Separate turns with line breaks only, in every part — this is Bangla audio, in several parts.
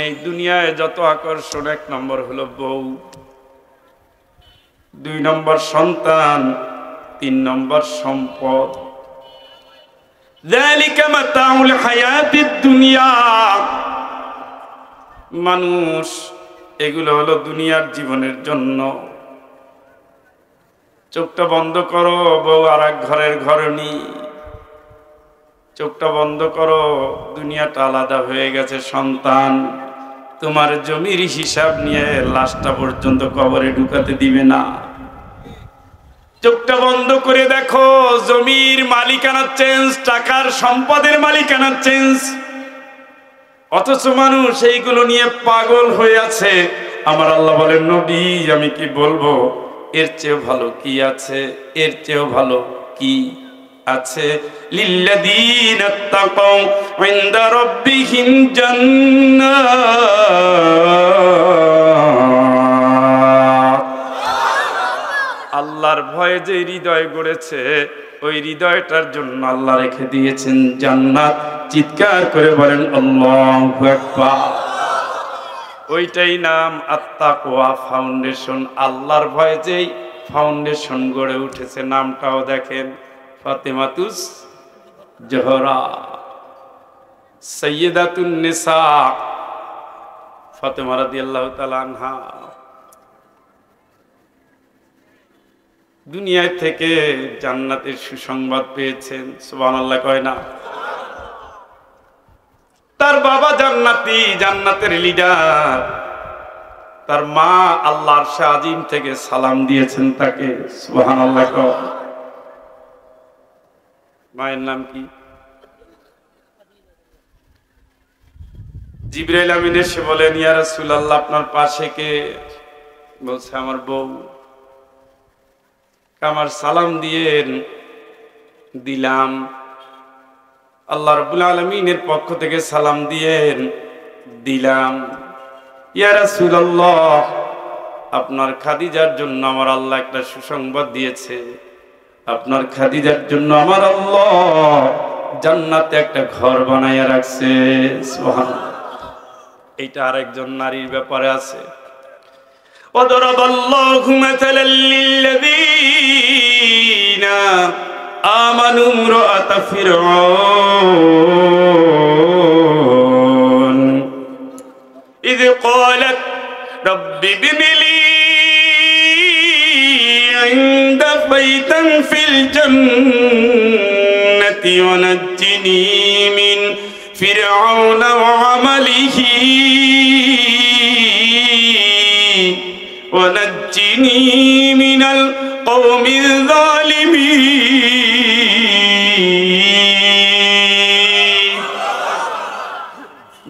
এই দুনিয়ায় যত আকর্ষণ, 1 নম্বর হলো বউ, 2 নম্বর সন্তান, 3 নম্বর সম্পদ। যালিকা মাতাউল হায়াতিদ দুনিয়া। মানুষ এগুলো হলো দুনিয়ার জীবনের জন্য। চোখটা বন্ধ করো, বউ আর এক ঘরের ঘরণী। চোখটা বন্ধ করো, দুনিয়াটা আলাদা হয়ে গেছে। সন্তান তোমার জমির হিসাব নিয়ে লাশটা পর্যন্ত কবরে ঢুকাতে দিবে না। চোখটা বন্ধ করে দেখো, জমির মালিকানা চেঞ্জ, টাকার সম্পদের মালিকানা চেঞ্জ, অথচ মানুষ এইগুলো নিয়ে পাগল হয়ে আছে। আমার আল্লাহ বলেন, নবী আমি কি বলবো, এর চেয়েও ভালো কি আছে? এর চেয়েও ভালো কি আছে? লিল্লাযীনা তাকাউ ইনদা রাব্বিহিম জান্নাত। আল্লাহর ভয়ে যে হৃদয় গড়েছে, ওই হৃদয়টার জন্য আল্লাহ রেখে দিয়েছেন জান্নাত। চিৎকার করে বলেন আল্লাহু আকবার। ওইটাই নাম আত-তাকওয়া ফাউন্ডেশন। আল্লাহর ভয়ে যেই ফাউন্ডেশন গড়ে উঠেছে, নামটাও দেখেন, ফাতেমাতুজ জোহরা, সাইয়্যিদাতুন নিসা, ফাতেমা রাদিয়াল্লাহু তাআলা আনহা। দুনিয়া থেকে জান্নাতের সুসংবাদ পেয়েছেন, সুবহানাল্লাহ কয় না? তার বাবা জান্নাতি, জান্নাতের লিডার। তার মা আল্লাহর আরশে আজিম থেকে সালাম দিয়েছেন তাকে, সুবহানাল্লাহ কয়। মায়ের নাম কি? জিবরাইল আমিন এসে বলেন, ইয়া রাসূলুল্লাহ আপনার পাশে কে? বলছে আমার বউ। আমার সালাম দিয়েন। দিলাম। আল্লাহ রাব্বুল আলামিনের পক্ষ থেকে সালাম দিয়েন। দিলাম। ইয়া রাসূলুল্লাহ আপনার খাদিজার জন্য আমার আল্লাহ একটা সুসংবাদ দিয়েছে। আপনার খাদিজার জন্য আমার আল্লাহ জান্নাতে একটা ঘর বানাইয়া রাখছে, সুবহানাল্লাহ। এইটা আরেকজন নারীর ব্যাপারে আছে। وضرب الله مثلا للذين آمنوا امرأة فرعون إذ قالت رب ابن لي عندك بيتا في الجنة ونجني من فرعون وعمله ونجني من القوم الظالمين।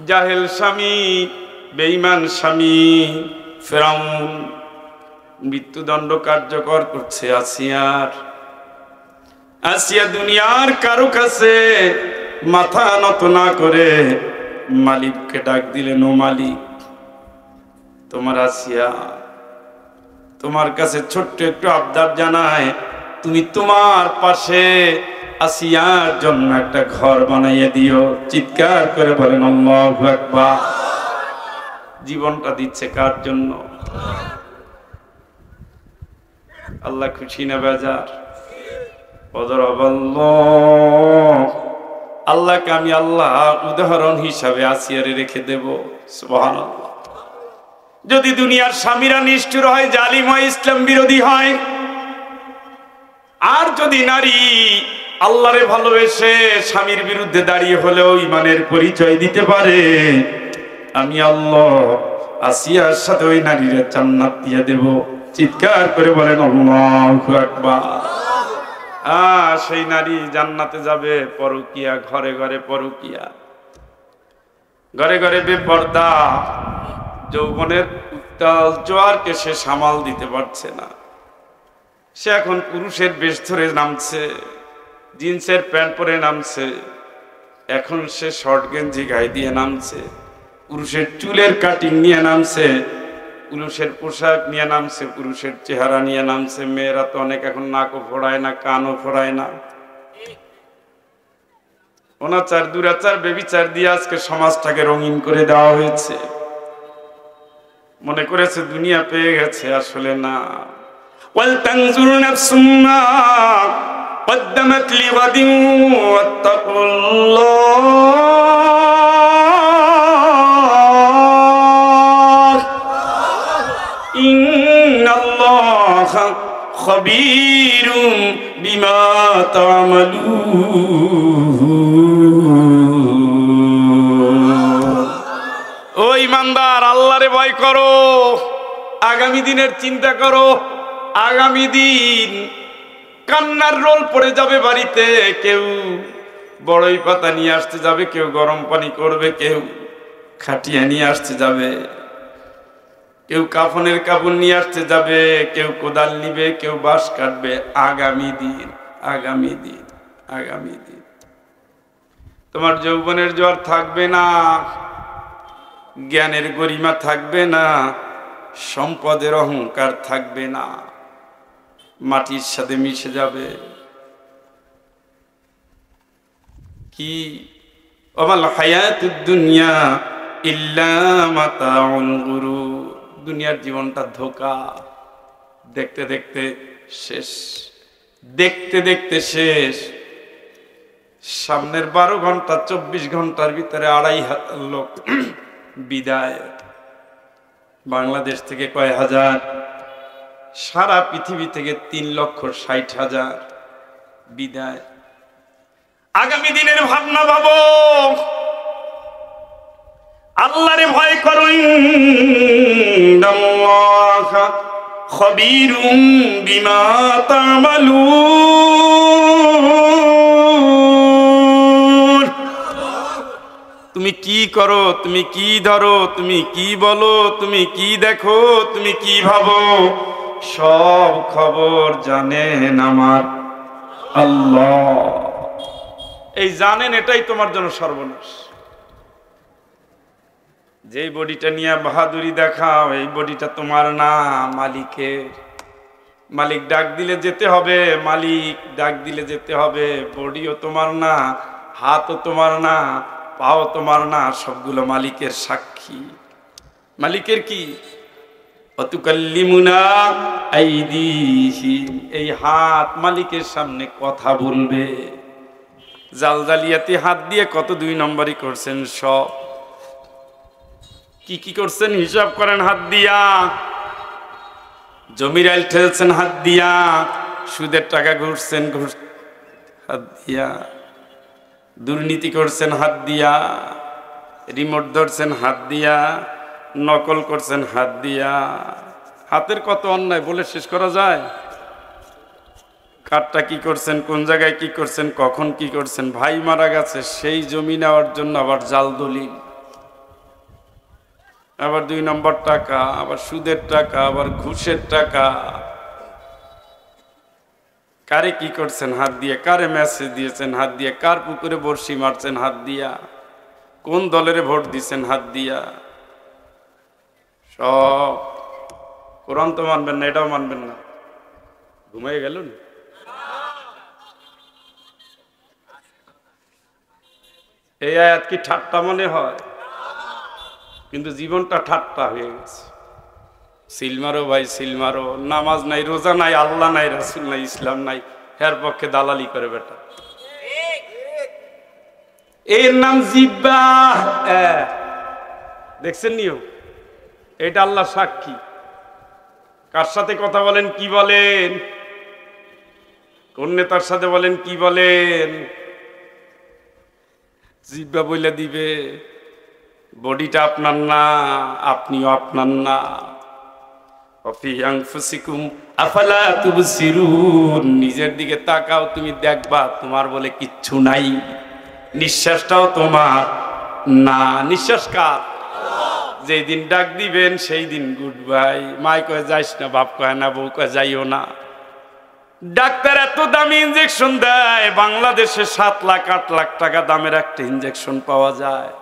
জাহেল স্বামী, বেঈমান স্বামী ফিরআউন মৃত্যুদণ্ড কার্যকর করছে আসিয়ার। আসিয়া দুনিয়ার কারো কাছে মাথা নত না করে মালিককে ডাক দিলেন, ও মালিক, তোমার আসিয়া তোমার কাছে ছোট্ট একটু আবদার জানায়, তুমি তোমার পাশে আসিয়ার জন্য একটা ঘর বানাইয়ে দিও। চিৎকার করে বলেন আল্লাহু আকবার। জীবনটা দিচ্ছে কার জন্য? আল্লাহ খুশি না বেজার? আল্লাহকে আমি আল্লাহ উদাহরণ হিসাবে আসিয়ারে রেখে দেব, সুবহানাল্লাহ। যদি দুনিয়ার স্বামীরা নিষ্ঠুর হয়, জালিম হয়, ইসলাম বিরোধী হয়, আর যদি নারী আল্লাহরে ভালোবেসে স্বামীর বিরুদ্ধে দাঁড়িয়ে হলেও ঈমানের পরিচয় দিতে পারে, আমি আল্লাহ আসিয়ার সাথে ওই নারীর জান্নাত দিয়ে দেব। চিৎকার করে বলেন আল্লাহু আকবার। সেই নারী জান্নাতে যাবে। পরকিয়া, ঘরে ঘরে পরকিয়া, ঘরে ঘরে বেপর্দা, যৌবনের উত্তাল জোয়ারকে সে সামাল দিতে পারছে না। সে এখন পুরুষের বেশ ধরে নামছে, জিন্সের প্যান্ট পরে নামছে, এখন সে শর্ট গেঞ্জি গায়ে দিয়ে নামছে, পুরুষের চুলের কাটিং নিয়ে নামছে, পুরুষের পোশাক নিয়ে নামছে, পুরুষের চেহারা নিয়ে নামছে। মেয়েরা তো অনেক এখন নাকও ফোড়ায় না, কানও ফোড়ায় না, অনাচার দুরাচার বেবিচার দিয়ে আজকে সমাজটাকে রঙিন করে দেওয়া হয়েছে। মনে করেছে দুনিয়া পেয়ে গেছে, আসলে না। ওয়াল তানজুরু নাফসুম মা কদ্দামাত লিগাদিন ওয়াত্তাকুল্লাহ ইন্নাল্লাহা খাবীরুম বিমা তা'মালুন। ও ইমানদার, আল্লাহরে ভয় করো, আগামী দিনের চিন্তা করো। আগামী দিন কান্নার রোল পড়ে যাবে বাড়িতে, কেউ বড়ই পাতা নিয়ে আসতে যাবে, কেউ গরম পানি করবে, কেউ খাটিয়া নিয়ে আসতে যাবে, কেউ কাফনের কাপড় নিয়ে আসতে যাবে, কেউ কোদাল নিবে, কেউ বাঁশ কাটবে। আগামী দিন, আগামী দিন, আগামী দিন। তোমার যৌবনের জোয়ার থাকবে না, জ্ঞানের গরিমা থাকবে না, সম্পদের অহংকার থাকবে না, মাটির সাথে মিশে যাবে। কি ওয়ামাল হায়াতুদ দুনিয়া ইল্লা মাতাউল গুরুর। দুনিয়ার জীবনটা ধোঁকা, দেখতে দেখতে শেষ, দেখতে দেখতে শেষ। সামনের 12 ঘন্টা 24 ঘন্টার ভিতরে 2,500 লোক বিদায়। বাংলাদেশ থেকে কয় হাজার, সারা পৃথিবী থেকে 3,60,000 বিদায়। আগামী দিনের ভাবনা ভাবো, আল্লাহরে ভয় করো। ইন্নাল্লাহা খাবীরুম বিমা তা'মালুন। তুমি কি করো, তুমি কি ধরো, তুমি কি বলো, তুমি কি দেখো, তুমি কি ভাবো, সব খবর জানেন আমার আল্লাহ। এই জানেন, এটাই তোমার জন্য সর্বনাশ। যে বডিটা নিয়ে বাহাদুরি দেখাও, এই বডিটা তোমার না, মালিকের। মালিক ডাক দিলে যেতে হবে, মালিক ডাক দিলে যেতে হবে। বডিও তোমার না, হাতও তোমার না, পাও তোমার না, সবগুলো মালিকের সাক্ষী। মালিকের কি? অতুকাল্লিমুনা আইদিহিম। এই হাত মালিকের সামনে কথা বলবে। জালজালিয়াতি হাত দিয়ে কত 2 নম্বরই করছেন, সব কি কি করছেন হিসাব করেন। হাত দিয়া জমির আইল ঠেলছেন, হাত দিয়া সুদের টাকা ঘুরছেন, হাত দিয়া দুর্নীতি করছেন, হাত দিয়া রিমোট ধরছেন, হাত দিয়া নকল করছেন, হাত দিয়া। হাতের কত অন্যায় বলে শেষ করা যায়? কারটা কি করছেন, কোন জায়গায় কি করছেন, কখন কি করছেন। ভাই মারা গেছে, সেই জমি নেওয়ার জন্য আবার জাল দলিল, আবার 2 নম্বর টাকা, আবার সুদের টাকা, আবার ঘুষের টাকা। কারে কি করছেন হাত দিয়ে, কারে মেসেজ দিয়েছেন হাত দিয়ে, কার পুকুরে বর্ষি মারছেন হাত দিয়া, কোন দলের ভোট দিচ্ছেন হাত দিয়া। সব কোরআন তো মানবেন না, এটাও মানবেন না। ঘুমাই গেলেন? এই আয়াত কি ঠাট্টা মনে হয়? কিন্তু জীবনটা ঠাট্টা হয়ে গেছে। সিল মারো ভাই, সিল মারো। নামাজ নাই, রোজা নাই, আল্লাহ নাই, রাসূল নাই, ইসলাম নাই, এর পক্ষে দালালি করে বেটা। এর নাম জিহ্বা। দেখছেন নিও, এটা আল্লাহ সাক্ষী। কার সাথে কথা বলেন, কি বলেন, কোন নেতার সাথে বলেন, কি বলেন, জিহ্বা বইলা দিবে। বডিটা আপনার না, আপনিও আপনার না। অফি আনফুসিকুম আফালা তুবসিরুন। নিজের দিকে তাকাও, তুমি দেখবা তোমার বলে কিচ্ছু নাই। নিঃশ্বাসটাও তোমার না। নিঃশ্বাস কার? যেই দিন ডাক দিবেন সেই দিন গুড বাই। মাই কয়ে যাইস না, বাপ কয় না, বউ কয়ে যাইও না। ডাক্তার এত দামি ইনজেকশন দেয়, বাংলাদেশে 7 লাখ 8 লাখ টাকা দামের একটা ইনজেকশন পাওয়া যায়।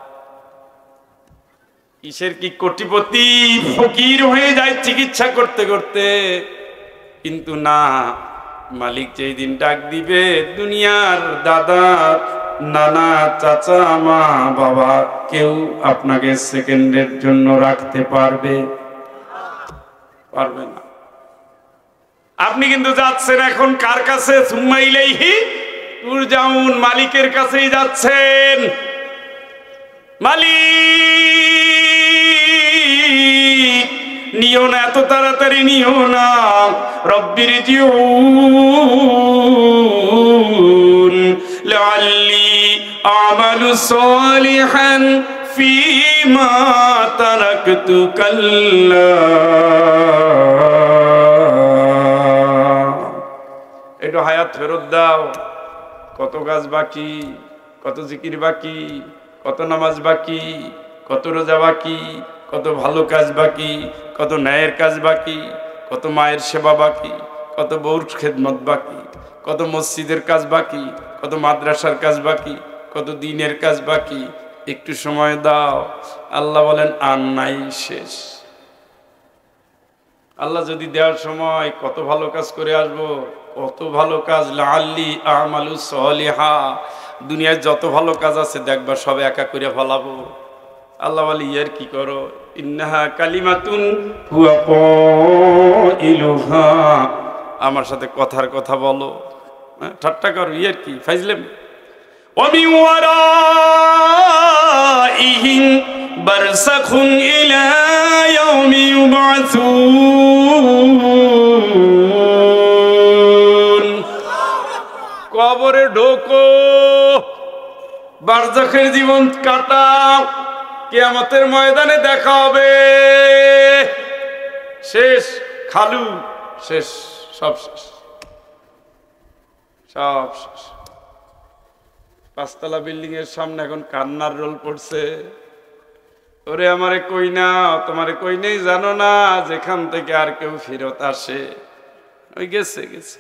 কিসের কি কোটিপতি ফকির হয়ে যায় চিকিৎসা করতে করতে। কিন্তু না, মালিক যেই দিন ডাক দিবে, দুনিয়ার দাদা নানা চাচা মা বাবা কেউ আপনাকে সেকেন্ডের জন্য রাখতে পারবে পারবে না। আপনি কিন্তু যাচ্ছেন এখন কার কাছে? সুম্মা ইলাইহি তুরজাউন, মালিকের কাছেই যাচ্ছেন। মালিক নিও না, এত তাড়াতাড়ি নিও না। রব্বির জিউন লাআল্লি আমালু সালিহান ফীমা তারাকতু কাল্লা। একটু হায়াত ফেরত দাও। কত কাজ বাকি, কত জিকির বাকি, কত নামাজ বাকি, কত রোজা বাকি, কত ভালো কাজ বাকি, কত ন্যায়ের কাজ বাকি, কত মায়ের সেবা বাকি, কত বউর খেদমত বাকি, কত মসজিদের কাজ বাকি, কত মাদ্রাসার কাজ বাকি, কত দিনের কাজ বাকি। একটু সময় দাও। আল্লাহ বলেন আর নাই, শেষ। আল্লাহ যদি দেওয়ার সময় কত ভালো কাজ করে আসবো, কত ভালো কাজ। লাআল্লি আমালু সলিহা, দুনিয়ায় যত ভালো কাজ আছে দেখবা সব একা করে ফেলাবো। আল্লাহ বলে ইয়ার কি করো? ইন্নাহা কালিমাতুন হুয়া কাইলুহা, আমার সাথে কথার কথা বলো, ঠাট্টা করো, ইয়ার কি ফাইজলাম। ওয়া মিন ওয়ারাইহিম বারযাখুন ইলা ইয়াউমি ইউবআসুন, কবরে ঢোকো, বারজাখের জীবন কাটাও, কিয়ামতের ময়দানে দেখা হবে। শেষ, খালু শেষ, সব শেষ, সব শেষ। 5 তলা বিল্ডিং এর সামনে এখন কান্নার রোল পড়ছে। ওরে আমারে কই না, তোমারে কই নেই জানো না, যেখান থেকে আর কেউ ফেরত আসে ওই গেছে গেছে।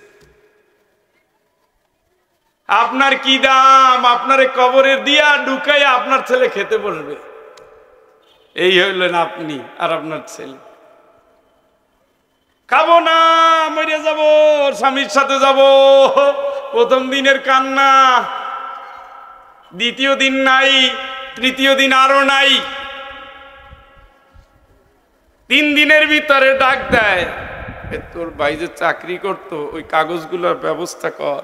আপনার কি দাম? আপনারে কবরের দিয়া ঢুকাইয়া আপনার ছেলে খেতে বসবে। এই হইলেন আপনি আর আপনার ছেলে। খাবো না, মরে যাব, স্বামীর সাথে যাব। প্রথম দিনের কান্না, দ্বিতীয় দিন নাই, তৃতীয় দিন আরো নাই, 3 দিনের ভিতরে ডাক দেয়, তোর ভাই যে চাকরি করতো ওই কাগজগুলোর ব্যবস্থা কর।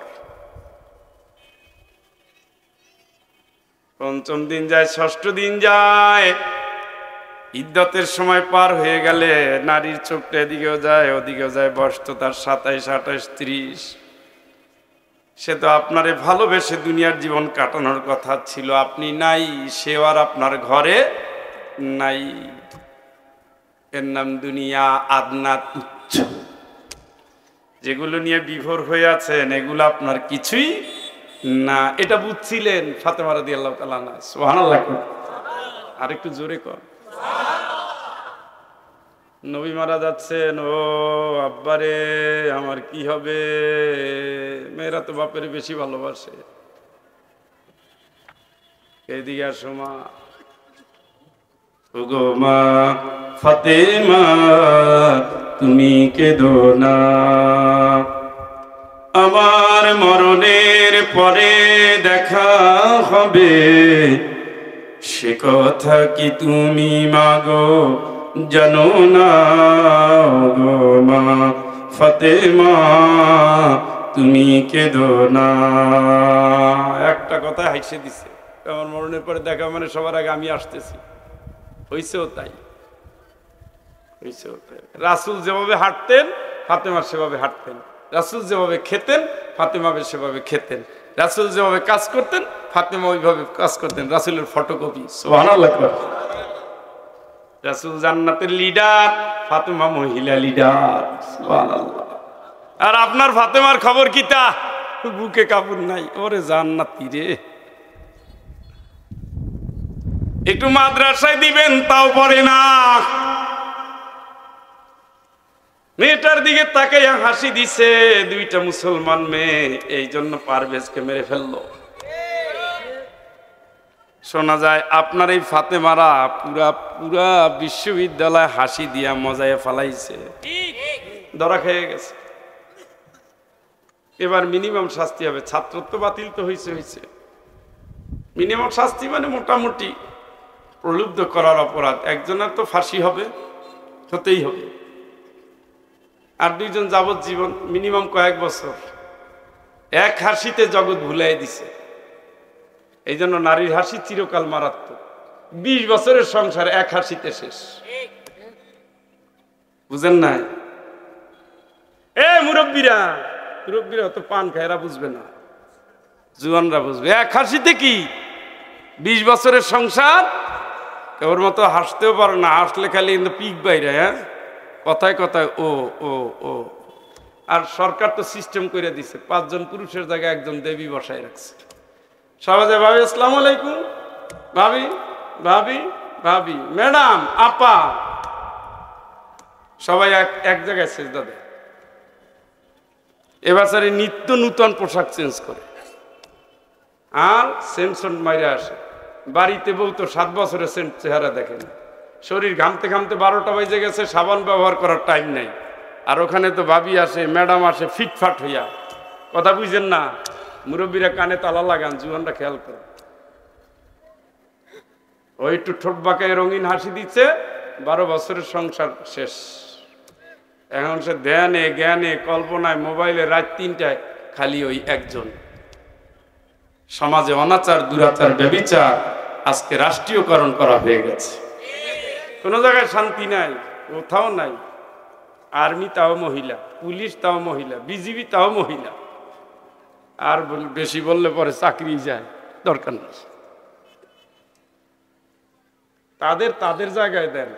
5ম দিন যায়, 6ষ্ঠ দিন যায়, ইদ্যতের সময় পার হয়ে গেলে নারীর চোখটা এদিকেও যায় ওদিকেও যায়, বয়স তো তার 27, 28, 30। সে তো আপনারে ভালোবেসে দুনিয়ার জীবন কাটানোর কথা ছিল, আপনি নাই, সেও আর আপনার ঘরে নাই। এর নাম দুনিয়া, আদনা, তুচ্ছ। যেগুলো নিয়ে বিভোর হয়ে আছেন এগুলো আপনার কিছুই না। এটা বুঝছিলেন ফাতেমা রাদিয়াল্লাহু তাআলা আনহা। সুবহানাল্লাহ। আর একটু জোরে কর। নবী মারা যাচ্ছেন, ও আব্বারে আমার কি হবে? মেয়েরা তো বাপের বেশি ভালোবাসে। এদিকে আসো মা, ওগো মা ফাতেমা তুমি কেঁদো না, আমার মরণের পরে দেখা হবে, সে কথা কি তুমি মাগো জানো না? গো মা ফাতেমা তুমি কেঁদো না। একটা কথা হাসিয়ে দিছে, আমার মরণের পরে দেখা মানে সবার আগে আমি আসতেছি। হইছেও তাই, হইছেও তাই। রাসূল যেভাবে হাঁটতেন ফাতেমা সেভাবে হাঁটতেন, রাসূল যেভাবে খেতেন ফাতেমা সেভাবে খেতেন, রাসূল যেভাবে কাজ করতেন ফাতেমা ওইভাবে কাজ করতেন। রাসূলের ফটোকপি। সুবহানাল্লাহ। রাসূল জান্নাতের লিডার, ফাতেমা মহিলা লিডার। সুবহানাল্লাহ। আর আপনার ফাতেমার খবর কি? তা বুকে কাপড় নাই, ওরে জান্নাতি রে। একটু মাদ্রাসায় দিবেন তাও পড়ে না। মেয়েটার দিকে তাকাইয়া হাসি দিছে, 2টা মুসলমান মেয়ে, এই জন্য পারভেজকে মেরে ফেললো। শোনা যায় আপনার এই ফাতেমারা পুরা পুরা বিশ্ববিদ্যালয় হাসি দিয়া মজায় ফালাইছে, ধরা খেয়ে গেছে। এবার মিনিমাম শাস্তি হবে। ছাত্রত্ব বাতিল তো হয়েছে, মিনিমাম শাস্তি মানে মোটামুটি প্রলুব্ধ করার অপরাধ, একজনের তো ফাঁসি হবে, হতেই হবে।
আর দুইজন যাবজ্জীবন, মিনিমাম কয়েক বছর। এক হাসিতে জগৎ ভুলাই দিছে। এই জন্য নারীর হাসি চিরকাল মারাত্মক। 20 বছরের সংসার এক হাসিতে শেষ। বুঝেন না? মুরব্বীরা তো পান খায়, এরা বুঝবে না, জুয়ানরা বুঝবে। এক হাসিতে কি 20 বছরের সংসার। ওর মতো হাসতেও পারো না, হাসলে খালি কিন্তু পিক বাইরে। হ্যাঁ, কথায় কথায় ও ও ও। আর সরকার তো সিস্টেম করে দিছে, 5 জন পুরুষের জায়গায় একজন দেবী বসায় রাখছে। সবাই ভাবি আসসালামু আলাইকুম, ভাবি ভাবি ভাবি, ম্যাডাম, আপা, সবাই এক জায়গায় সেজদা দেয়। এবারে নিত্য নূতন পোশাক চেঞ্জ করে আর সেন্সন মাইরে আসে। বাড়িতে বউ তো 7 বছরের চেহারা দেখেন, শরীর ঘামতে ঘামতে 12টা বাজে গেছে, সাবান ব্যবহার করার টাইম নাই। আর ওখানে তো ভাবি আসে, ম্যাডাম আসে, ফিটফাট হইয়া। কথা বুঝেন না? মুরব্বীরা কানে তালা লাগান, জুয়ানরা খেয়াল করে। ওই একটু ঠোঁট বাঁকায় রঙিন হাসি দিচ্ছে, 12 বছরের সংসার শেষ। এখন সে ধ্যানে জ্ঞানে কল্পনায় মোবাইলে রাত 3টায় খালি ওই একজন। সমাজে অনাচার, দুরাচার, ব্যভিচার আজকে রাষ্ট্রীয়করণ করা হয়ে গেছে। কোনো জায়গায় শান্তি নাই, কোথাও নাই। আর্মি তাও মহিলা, পুলিশ তাও মহিলা, বিজিবি তাও মহিলা। আর বেশি বললে পরে চাকরি যায়, দরকার নেই। তাদের জায়গায় দেন,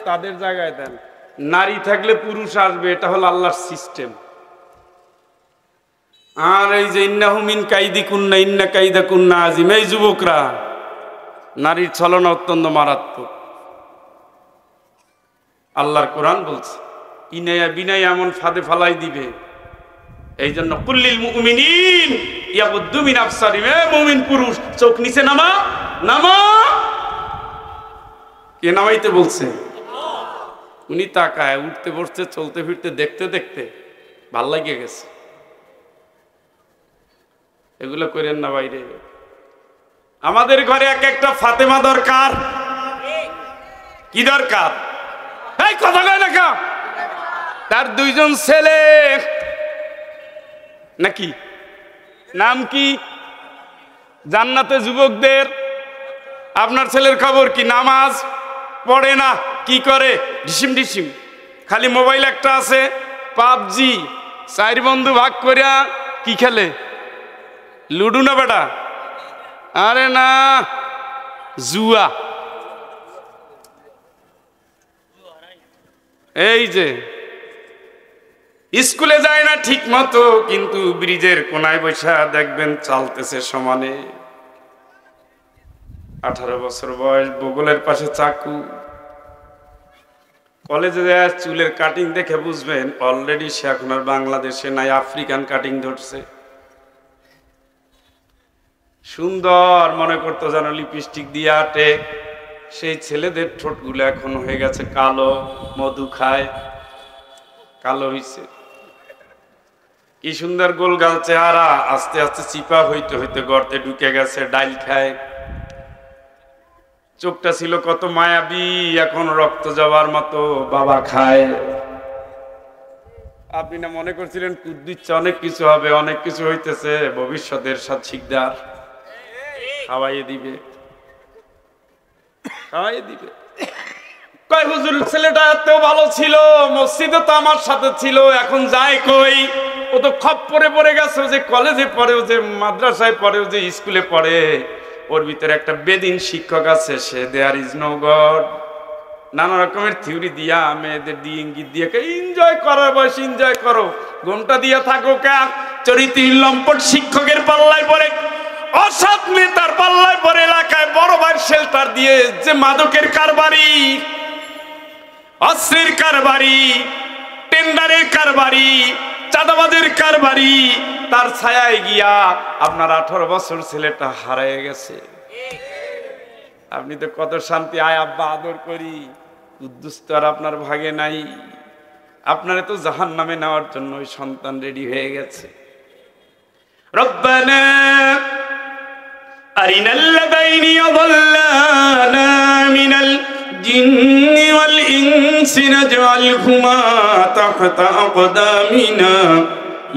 তাদের জায়গায় দেন। নারী থাকলে পুরুষ আসবে, এটা হলো আল্লাহর সিস্টেম। আর এই যে ইন্নাহু মিন কাইদিকুন্না ইন্না কাইদাকুন্না আজিম, এই যুবকরা, নারীর ছলনা অত্যন্ত মারাত্মক। আল্লাহর কোরআন বলছে ইনায়া বিনায়া এমন ফাঁদে ফালাই দিবে। এই জন্য কুল্লিল মুমিনিন ইয়াগুদ্দু মিন আবসারিহিম, এ মুমিন পুরুষ, চোখ নিচে নামা, নামা। কে নামাইতে বলছে? উনি তাকায়, উঠতে বসতে চলতে ফিরতে দেখতে দেখতে ভাল লাগিয়ে গেছে। এগুলো করেন না বাইরে। আমাদের ঘরে এক একটা ফাতেমা দরকার। কি দরকার? এই কথা কয় না কা? তার 2 জন ছেলে নাকি? নাম কি? জান্নাতে যুবকদের। আপনার ছেলের খবর কি? নামাজ পড়ে না, কি করে? ডিসিম ডিসিম, খালি মোবাইল একটা আছে, পাবজি। 4 বন্ধু ভাগ করিয়া কি খেলে? লুডু না বেটা? আরে না, জুয়া। এই যে স্কুলে যায় না ঠিক মতো, কিন্তু ব্রিজের কোনায় বসা দেখবেন চালতেছে সমানে। 18 বছর বয়স, বগলের পাশে চাকু। কলেজে যায়, চুলের কাটিং দেখে বুঝবেন অলরেডি সে এখন আর বাংলাদেশে নাই, আফ্রিকান কাটিং ধরছে। সুন্দর মনে করতো যেন লিপস্টিক দিয়ে আটে। সেই ছেলেদের ঠোঁটগুলো এখন হয়ে গেছে কালো, মধু খায়, কালো হইছে। কি সুন্দর গোলগাল চেহারা, আস্তে আস্তে চিপা হইতে হইতে গর্তে ঢুকে গেছে, ডাইল খায়। চোখটা ছিল কত মায়াবী, এখন রক্ত যাওয়ার মতো বাবা খায়। আপনি না মনে করছিলেন কুদ্দিচ্ছে অনেক কিছু হবে, অনেক কিছু হইতেছে। ভবিষ্যতের সাথে শিকদার খাওয়াইয়ে দিবে, খাওয়াইয়ে দিবে। কয় হুজুর ছেলেটা এত ভালো ছিল, মসজিদে তো আমার সাথে ছিল, এখন যায় কই? ও তো খপ পড়ে গেছে, যে কলেজে পড়েও, যে মাদ্রাসায় পড়েও, যে স্কুলে পড়ে, ওর ভিতরে একটা বেদিন শিক্ষক আছে, সে দেয়ার ইজ নো গড। নানা রকমের থিওরি দিয়া, মেয়েদের দিয়ে, ইঙ্গিত দিয়ে, এনজয় করার বয়স এনজয় করো, ঘন্টা দিয়ে থাকো কা। চরিত্রহীন লম্পট শিক্ষকের পাল্লায় পড়ে, অসৎ নেতার পাল্লায় পড়ে, এলাকায় বড় ভাইয়ের শেল্টার দিয়ে যে মাদকের কারবারি, অস্ত্রের কারবারি, টেন্ডারের কারবারি, চাঁদাবাজের কারবারি, তার ছায়ায় গিয়া আপনার 18 বছর ছেলেটা হারিয়ে গেছে। আপনি তো কত শান্তি, আয় আব্বা আদর করি, কুদ্দুস তো আর আপনার ভাগে নাই। আপনারে তো জাহান্নামে নেওয়ার জন্য ওই সন্তান রেডি হয়ে গেছে। রব্বানা আরিনাল্লাযাইনি আযাল্লানা মিনাল জিন্নি ওয়াল ইনসি
সিনাজআলহুমা তাহতা আকদামিনা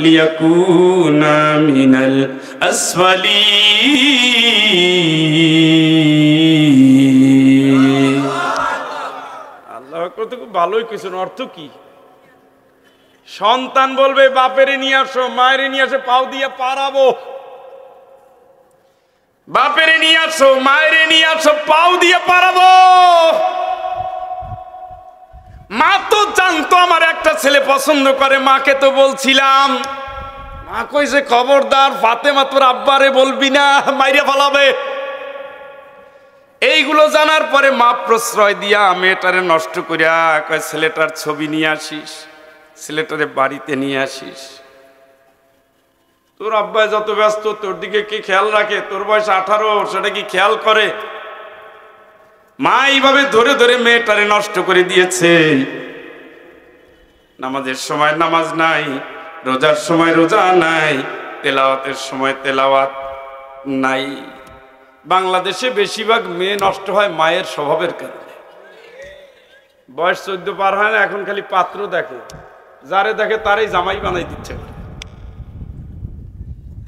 লিয়াকুনা মিনাল আসফালিন।
আল্লাহ কত ভালোই কিছু, অর্থ কি? সন্তান বলবে বাপেরে নিয়ে আসো, মায়েরে নিয়ে আসো, পাও দিয়ে পারাবো। বাপেরে নিয়ে আসো, মায়েরে নিয়ে আসো, পাও দিয়ে পারাবো। মা তো জানতো আমার একটা ছেলে পছন্দ করে, মাকে তো বলছিলাম। মা কইছে খবরদার ফাতেমা তোর আব্বারে বলবি না, মাইরে ফালাবে। এইগুলো জানার পরে মা প্রশ্রয় দিয়া মেয়েটারে নষ্ট করিয়া কয় ছেলেটার ছবি নিয়ে আসিস, ছেলেটারে বাড়িতে নিয়ে আসিস। তোর আব্বা যত ব্যস্ত, তোর দিকে কি খেয়াল রাখে? তোর বয়স 18, সেটা কি খেয়াল করে? মা এইভাবে ধরে ধরে মেয়েটারে নষ্ট করে দিয়েছে। নামাজের সময় নামাজ নাই, রোজার সময় রোজা নাই, তেলাওয়াতের সময় তেলাওয়াত নাই। বাংলাদেশে বেশিরভাগ মেয়ে নষ্ট হয় মায়ের স্বভাবের কারণে। বয়স 14 পার হয় না, এখন খালি পাত্র দেখে, যারে দেখে তারই জামাই বানাই দিচ্ছে।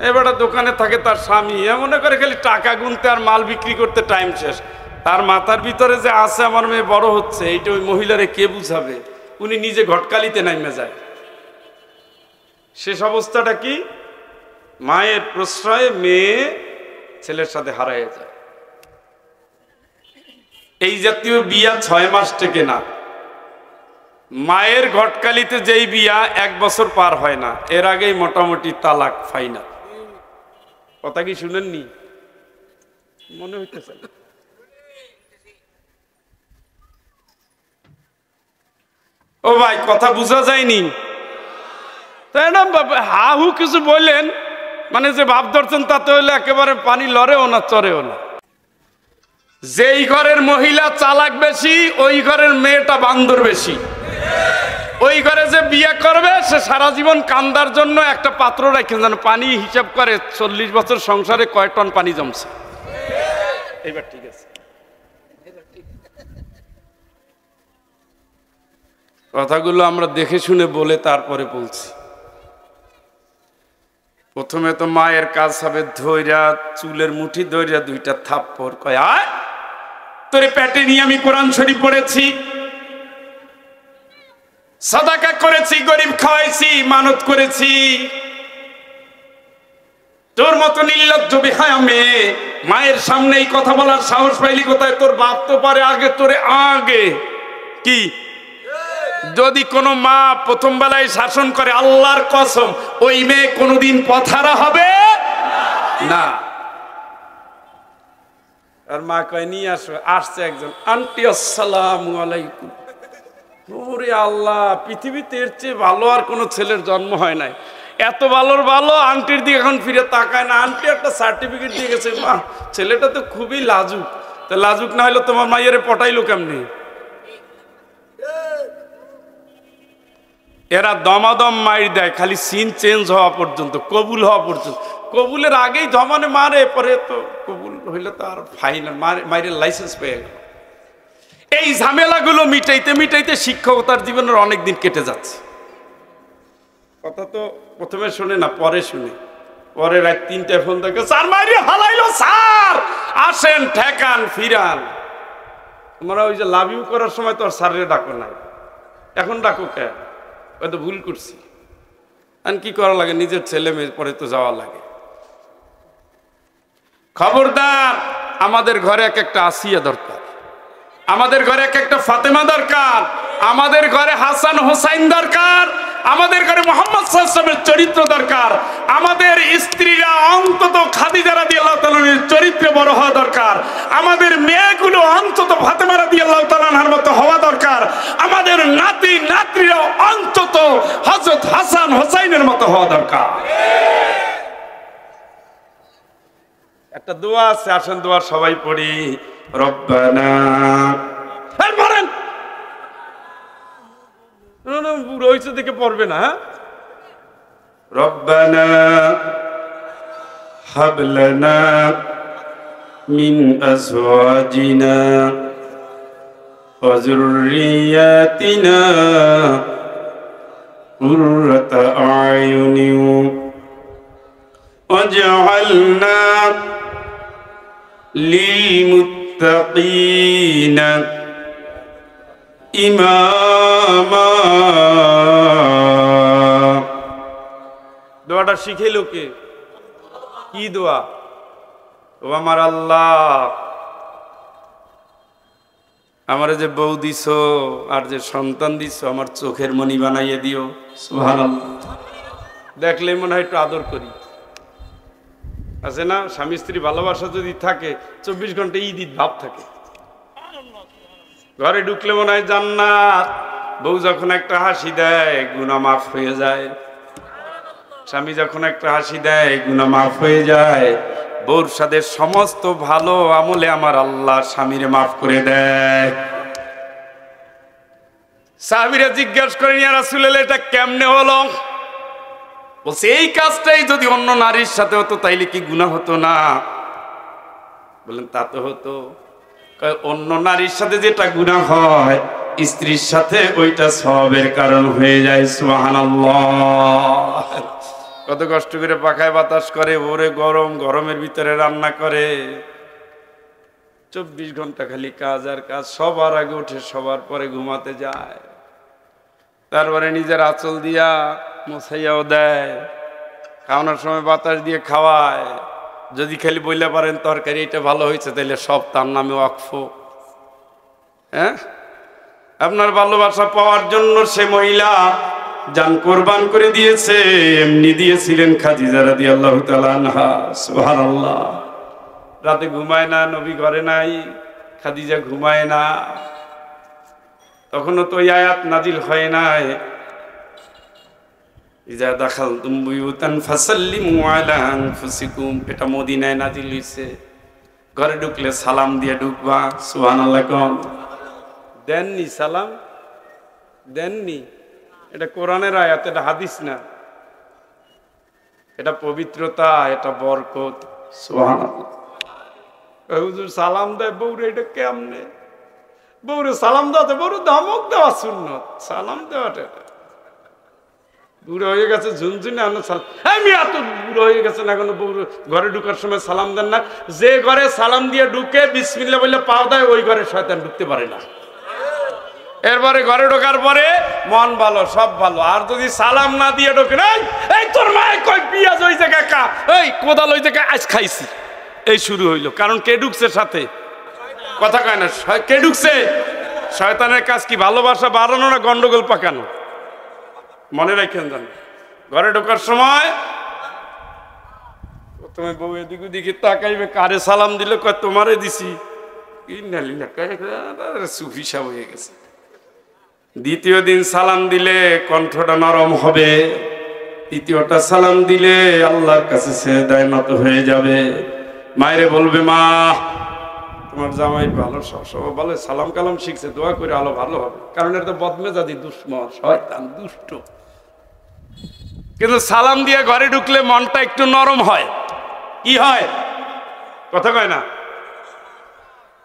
এবারে দোকানে থাকে তার স্বামী, এমন করে খালি টাকা গুনতে আর মাল বিক্রি করতে টাইম শেষ। তার মাথার ভিতরে যে আছে আমার মেয়ে বড় হচ্ছে, এইটা ওই মহিলারে কে বুঝাবে? উনি নিজে ঘটকালিতে নামে যায়। শেষ অবস্থাটা কি? মায়ের প্রশ্রয়ে মেয়ে ছেলের সাথে হারায় যায়। এই জাতীয় বিয়া 6 মাস থেকে না। মায়ের ঘটকালিতে যেই বিয়া 1 বছর পার হয় না, এর আগেই মোটামুটি তালাক ফাইনাল। কথা কি শুনেননি? মনে হইতেছে ও ভাই, কথা বুঝা যায়নি? তাই না? হাহু কিছু বললেন মানে যে ভাব ধরছেন তাতে হইলে একেবারে পানি লড়েও না, চড়েও না। যেই ঘরের মহিলা চালাক বেশি, ওই ঘরের মেয়েটা বান্দর বেশি। ওই ঘরে যে বিয়ে করবে সে সারা জীবন কান্দার জন্য একটা পাত্র রাখেন, যেন পানি হিসাব করে 40 বছর সংসারে কয় টন পানি জমছে। এইবার ঠিক আছে, কথাগুলো আমরা দেখে শুনে বলে তারপরে বলছি। প্রথমে তো মায়ের কাজ হবে ধৈর্যা, চুলের মুঠি ধৈর্যা 2টা থাপ্পড়, কয় আয় তোরে পেটে নিয়ে আমি কোরআন শরীফ পড়েছি, সাদাকা করেছি, গরিব খাওয়াইছি, মানত করেছি। তোর মতো নির্লজ্জ বেহায়া মেয়ে মায়ের সামনে এই কথা বলার সাহস পাইলি কোথায়? তোর বাপ তো পারে আগে, তোরে আগে। কি যদি কোনো মা প্রথম বেলায় শাসন করে, আল্লাহর কসম ওই মেয়ে কোনোদিন পথহারা হবে না। আর মা কয় নিয়ে আসো। আসছে একজন, আন্টি আসসালামু আলাইকুম। ওরে আল্লাহ, পৃথিবীতে এর চেয়ে ভালো আর কোনো ছেলের জন্ম হয় নাই। এত ভালোর ভালো আন্টির দিকে এখন ফিরে তাকায় না। আন্টি একটা সার্টিফিকেট দিয়ে গেছে। মা ছেলেটা তো খুবই লাজুক। তা লাজুক না হলে তোমার মাইয়ারে পটাইলো কেমনি? এরা দমাদম মাইর দেয় খালি সিন চেঞ্জ হওয়া পর্যন্ত, কবুল হওয়া পর্যন্ত। কবুলের আগেই ধমানে মারে, পরে তো কবুল হইলে তো আর ফাইনাল মাইরের লাইসেন্স পেয়ে গেল। এই ঝামেলাগুলো মিটাইতে মিটাইতে শিক্ষকতার জীবনের অনেক দিন কেটে যাচ্ছে। কথা তো প্রথমে শুনে না, পরে শুনে। পরে রাত 3টায় ফোন দেখে, স্যার মাইরে হালাইলো, স্যার আসেন ঠেকান ফিরান। তোমরা ওই যে লাভ ইউ করার সময় তো আর স্যারের ডাকো নাই, এখন ডাকো কেন? হয়তো ভুল করছি। আর কি করা লাগে, নিজের ছেলে মেয়ে পরে তো যাওয়া লাগে। খবরদার, আমাদের ঘরে এক একটা আসিয়া দরকার, আমাদের ঘরে এক একটা ফাতেমা দরকার, আমাদের ঘরে হাসান হোসাইন দরকার, আমাদের ঘরে মুহাম্মদ সাল্লাল্লাহু আলাইহি ওয়াসাল্লামের চরিত্র দরকার। আমাদের স্ত্রীরা অন্তত খাদিজা রাদিয়াল্লাহু তাআলার চরিত্রে বড় হওয়া দরকার। আমাদের মেয়েগুলো অন্তত ফাতেমা রাদিয়াল্লাহু তাআলার মতো হওয়া দরকার। আমাদের নাতি নাতনিরা অন্তত হযরত হাসান হোসাইনের মতো হওয়া দরকার। একটা দোয়া আছে, আসেন দোয়া সবাই পড়ি। রব্বানা, পড়েন। বুড়ো হয়েছে দেখে পড়বে না। রব্বানা হাব লানা মিন আজওয়াজিনা
وذرياتنا قرة أعين واجعلنا للمتقين إماما
দোয়াটা শিখে লোকে কি দোয়া? ও আমার আল্লাহ, আমার যে বউ দিছো আর যে সন্তান দিছো আমার চোখের মণি বানাইয়ে দিও।
সুবহানাল্লাহ।
দেখলে মনে হয় একটু আদর করি। আছে না, স্বামী স্ত্রী ভালোবাসা যদি থাকে 24 ঘন্টা ঈদ ঈদ ভাব থাকে। ঘরে ঢুকলে মনে হয় জান্নাত। বউ যখন একটা হাসি দেয় গুনাহ মাফ হয়ে যায়। স্বামী যখন একটা হাসি দেয় গুনাহ মাফ হয়ে যায়। বউর সাথে সমস্ত ভালো আমলে আমার আল্লাহ স্বামীরে মাফ করে দেয়। সাহাবীরা জিজ্ঞাসা করেন, ইয়া রাসূলুল্লাহ এটা কেমনে হলো? বলছে এই কাজটাই যদি অন্য নারীর সাথে হতো তাইলে কি গুনাহ হতো না? বলেন তা তো হতো। অন্য নারীর সাথে যেটা গুনাহ হয় স্ত্রীর সাথে ওইটা সওয়াবের কারণ হয়ে যায়। সুবহানাল্লাহ। কত কষ্ট করে পাখায় বাতাস করে, ওরে গরম, গরমের ভিতরে রান্না করে, 24 ঘন্টা খালি কাজ আর কাজ। সবার আগে উঠে সবার পরে ঘুমাতে যায়, তারপরে নিজের আঁচল দিয়া মোছাইয়াও দেয়, খাওয়ানোর সময় বাতাস দিয়ে খাওয়ায়। যদি খালি বললে পারেন তরকারি এটা ভালো হয়েছে তাহলে সব তার নামে ওয়াকফ। হ্যাঁ, আপনার ভালোবাসা পাওয়ার জন্য সে মহিলা জান কোরবান করে দিয়েছে। এমনি দিয়েছিলেন খাদিজা রাদিয়াল্লাহু তাআলা আনহা। সুবহানাল্লাহ। রাতে ঘুমায় না, নবী ঘরে নাই, খাদিজা ঘুমায় না। তখনও তো এই আয়াত নাজিল হয় নাই, ইজা দাখালতুম বুয়ুতান ফাসাল্লিমু আলা আনফুসিকুম। এটা মদিনায় নাজিল হইছে। ঘরে ঢুকলে সালাম দিয়ে ঢুকবা। সুবহানাল্লাহ। কোন দেননি সালাম? দেননি। এটা কোরআনের আয়াত, এটা হাদিস না। এটা পবিত্রতা, এটা বরকত।
সুবহানাল্লাহ।
হুজুর সালাম দেয় বউরে, এটা কেমনে? বউরে সালাম দেওয়াতে বউরে ধমক দেওয়া সুন্নত। সালাম দেওয়াটা বুড়ো হয়ে গেছে ঝুনঝুনে আনো সালাম। আমি এত বুড়ো হয়ে গেছে না এখনো বউ ঘরে ঢুকার সময় সালাম দেন না? যে ঘরে সালাম দিয়ে ঢুকে বিসমিল্লাহ বলে পাও দেয় ওই ঘরে শয়তান ঢুকতে পারে না। এরপরে ঘরে ঢোকার পরে মন ভালো, সব ভালো। আর যদি সালাম না দিয়ে ঢোকে, এই তোর মায়ের কই পিঁয়াজ ওই জায়গায় কা, এই কোদাল ওই জায়গায় আজ খাইছি, এই শুরু হইলো। কারণ কে ঢুকছে সাথে? কথা কয় না, কে ঢুকছে? শয়তানের কাজ কি ভালোবাসা বাড়ানো না গন্ডগোল পাকানো? মনে রাখেন জান, ঘরে ঢোকার সময় প্রথমে বউ এদিক ওদিকে তাকাইবে, কারে সালাম দিল কয় তোমারে দিছি। সুফি সাহেব হয়ে গেছে। দ্বিতীয় দিন সালাম দিলে কণ্ঠটা নরম হবে, তৃতীয়টা সালাম দিলে আল্লাহর কাছে সেজদায় নত হয়ে যাবে। মায়েরে বলবে, মা তোমার জামাই ভালো, সব ভালো, সালাম কালাম শিখছে, দোয়া করে আলো ভালো হবে। কারণ এটা তো বদমেজাজি, দুশ্মন, শয়তান, দুষ্ট। কিন্তু সালাম দিয়ে ঘরে ঢুকলে মনটা একটু নরম হয়। কি হয়? কথা কয় না।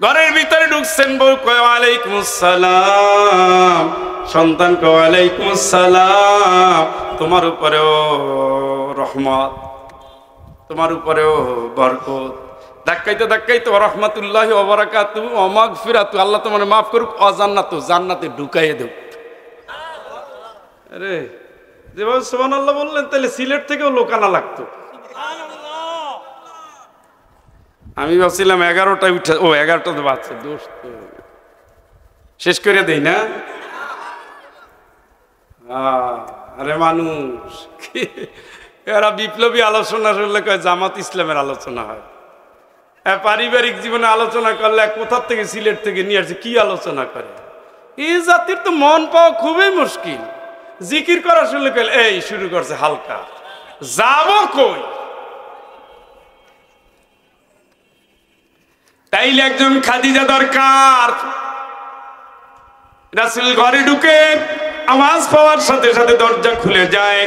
ঘরের ভিতরে ঢুকছেন, বউ কয় ওয়ালাইকুম আসসালাম, সন্তান কয় ওয়ালাইকুম আসসালাম, তোমার উপরেও রহমত, তোমার উপরেও বরকত। ধাক্কাইতে ধাক্কাইতে রাহমাতুল্লাহি ওয়া বারাকাতুহু ওয়া মাগফিরাতু, আল্লাহ তোমার মাফ করুক, অজান্নাতু, জান্নাতে ঢুকাইয়ে দেব। আরে যেভাবে সুবহানাল্লাহ বললেন তাহলে সিলেট থেকেও লোক আনা লাগতো। আমি ভাবছিলাম 11টায় উঠে, ও 11টা তো বাচ্চা দোস্ত শেষ করে দেই না। আরে মানুষ এরা বিপ্লবী আলোচনা করলে কয় জামাত ইসলামের আলোচনা হয়। পারিবারিক জীবনে আলোচনা করলে কোথার থেকে সিলেট থেকে নিয়ে আসছে, কি আলোচনা করে? এই জাতির তো মন পাওয়া খুবই মুশকিল। জিকির করা শুনলে কইলে এই শুরু করছে হালকা, যাব কই? তাইলে একজন খাদিজা দরকার। রাসূল ঘরে ঢুকে আওয়াজ পাওয়ার সাথে সাথে দরজা খুলে যায়।